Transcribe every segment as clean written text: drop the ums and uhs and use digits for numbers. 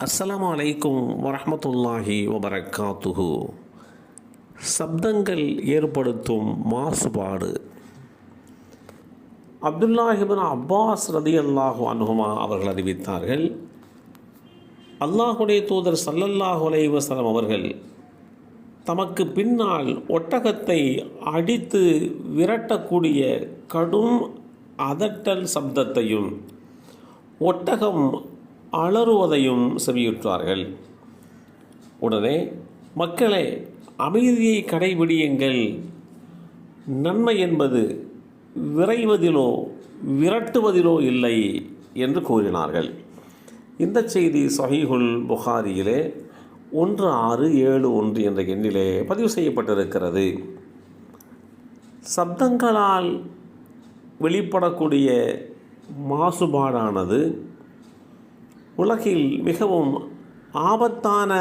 அஸ்ஸலாமு அலைக்கும் வரஹ்மத்துல்லாஹி வபரகாத்துஹு. சப்தங்கள் ஏற்படுத்தும் மாசுபாடு. அப்துல்லாஹ் இப்னு அப்பாஸ் ரலியல்லாஹு அன்ஹுமா அவர்கள் அறிவித்தார்கள், அல்லாஹுடைய தூதர் ஸல்லல்லாஹு அலைஹி வஸல்லம் அவர்கள் தமக்கு பின்னால் ஒட்டகத்தை அடித்து விரட்டக்கூடிய கடும் அதட்டல் சப்தத்தையும் ஒட்டகம் அலறுவதையும் செவியுற்றார்கள். உடனே, மக்களே, அமைதியை கடைபிடியுங்கள், நன்மை என்பது விரைவதிலோ விரட்டுவதிலோ இல்லை என்று கூறினார்கள். இந்த செய்தி ஸஹீஹுல் புகாரியிலே 1671 என்ற எண்ணிலே பதிவு செய்யப்பட்டிருக்கிறது. சப்தங்களால் வெளிப்படக்கூடிய மாசுபாடானது உலகில் மிகவும் ஆபத்தான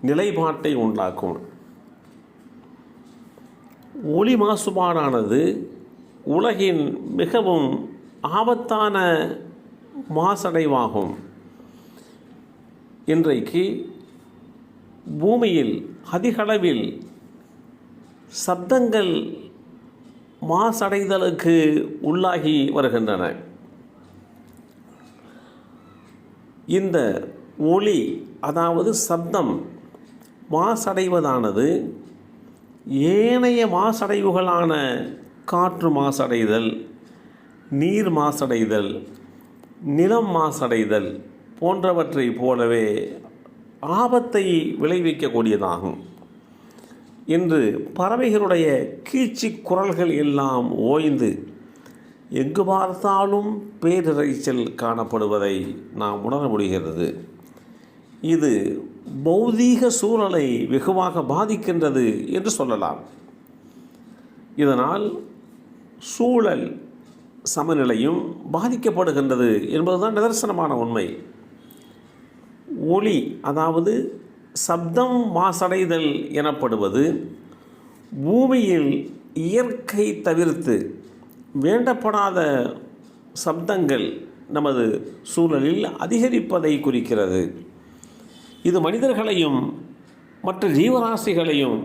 நிலைப்பாட்டை உண்டாக்கும். ஒலி மாசுபாடானது உலகின் மிகவும் ஆபத்தான மாசடைவாகும். இன்றைக்கு பூமியில் அதிகளவில் சப்தங்கள் மாசடைதலுக்கு உள்ளாகி வருகின்றன. இந்த ஒலி, அதாவது சப்தம் மாசடைவதானது ஏனைய மாசடைவுகளான காற்று மாசடைதல், நீர் மாசடைதல், நிலம் மாசடைதல் போன்றவற்றை போலவே ஆபத்தை விளைவிக்கக்கூடியதாகும். இன்று பறவைகளுடைய கீச்சு குரல்கள் எல்லாம் ஓய்ந்து எங்கு பார்த்தாலும் பேரிரைச்சல் காணப்படுவதை நாம் உணர முடிகிறது. இது பௌதீக சூழலை வெகுவாக பாதிக்கின்றது என்று சொல்லலாம். இதனால் சூழல் சமநிலையும் பாதிக்கப்படுகின்றது என்பதுதான் நிதர்சனமான உண்மை. ஒலி, அதாவது சப்தம் மாசடைதல் எனப்படுவது பூமியில் இயற்கை தவிர்த்து வேண்டப்படாத சப்தங்கள் நமது சூழலில் அதிகரிப்பதை குறிக்கிறது. இது மனிதர்களையும் மற்ற ஜீவராசிகளையும்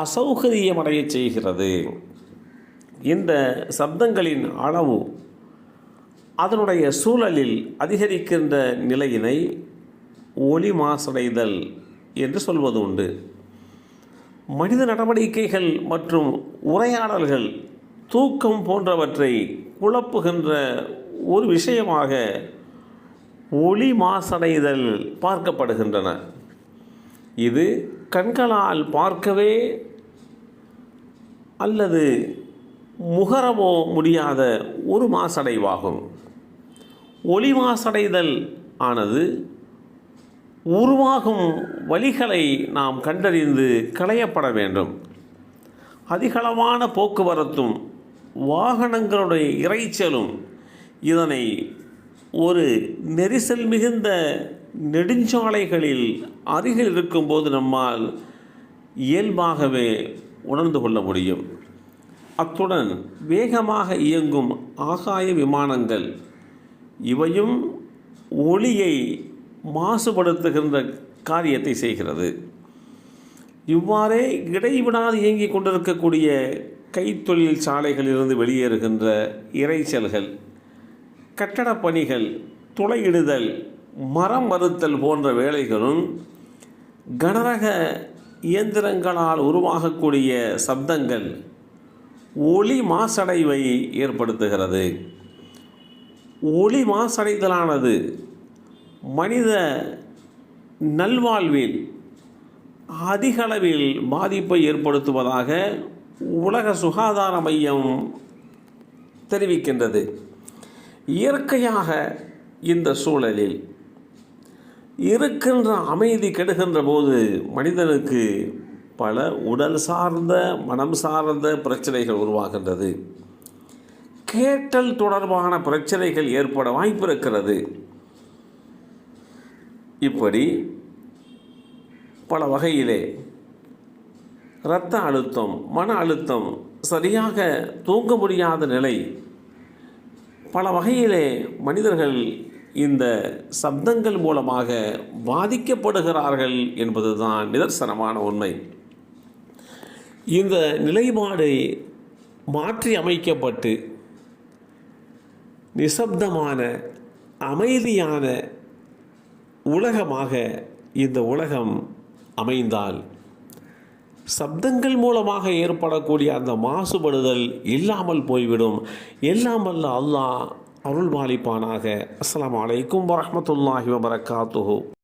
அசௌகரியமடைய செய்கிறது. இந்த சப்தங்களின் அளவு அதனுடைய சூழலில் அதிகரிக்கின்ற நிலையினை ஒலி மாசடைதல் என்று சொல்வது உண்டு. மனித நடவடிக்கைகள் மற்றும் உரையாடல்கள், தூக்கம் போன்றவற்றை குழப்புகின்ற ஒரு விஷயமாக ஒலி மாசடைதல் பார்க்கப்படுகின்றன. இது கண்களால் பார்க்கவே அல்லது முகரவோ முடியாத ஒரு மாசடைவாகும். ஒலி மாசடைதல் ஆனது உருவாகும் வழிகளை நாம் கண்டறிந்து களையப்பட வேண்டும். அதிகளவான போக்குவரத்தும் வாகனங்களுடைய இரைச்சலும் இதனை ஒரு நெரிசல் மிகுந்த நெடுஞ்சாலைகளில் அருகில் இருக்கும்போது நம்மால் இயல்பாகவே உணர்ந்து கொள்ள முடியும். அத்துடன் வேகமாக இயங்கும் ஆகாய விமானங்கள் இவையும் ஒலியை மாசுபடுத்துகின்ற காரியத்தை செய்கிறது. இவ்வாறே இடைவிடாது இயங்கிக் கொண்டிருக்கக்கூடிய கைத்தொழில் சாலைகளிலிருந்து வெளியேறுகின்ற இரைச்சல்கள், கட்டடப் பணிகள், துளையிடுதல், மரம் மறுத்தல் போன்ற வேலைகளும் கனரக இயந்திரங்களால் உருவாகக்கூடிய சப்தங்கள் ஒலி மாசடைவை ஏற்படுத்துகிறது. ஒலி மாசடைதலானது மனித நல்வாழ்வில் அதிகளவில் பாதிப்பை ஏற்படுத்துவதாக உலக சுகாதார மையம் தெரிவிக்கின்றது. இயற்கையாக இந்த சூழலில் இருக்கின்ற அமைதி கெடுகின்ற போது மனிதனுக்கு பல உடல் சார்ந்த, மனம் சார்ந்த பிரச்சனைகள் உருவாகின்றது. கேட்டல் தொடர்பான பிரச்சனைகள் ஏற்பட வாய்ப்பிருக்கிறது. இப்படி பல வகையிலே இரத்த அழுத்தம், மன அழுத்தம், சரியாக தூங்க முடியாத நிலை, பல வகையிலே மனிதர்கள் இந்த சப்தங்கள் மூலமாக பாதிக்கப்படுகிறார்கள் என்பதுதான் நிதர்சனமான உண்மை. இந்த நிலைப்பாடு மாற்றி அமைக்கப்பட்டு நிசப்தமான அமைதியான உலகமாக இந்த உலகம் அமைந்தால் சப்தங்கள் மூலமாக ஏற்படக்கூடிய அந்த மாசுபடுதல் இல்லாமல் போய்விடும். எல்லாம் வல்ல அல்லாஹ் அருள்பாலிப்பானாக. அஸ்ஸலாமு அலைக்கும் வரஹ்மத்துல்லாஹி வபரகாத்துஹு.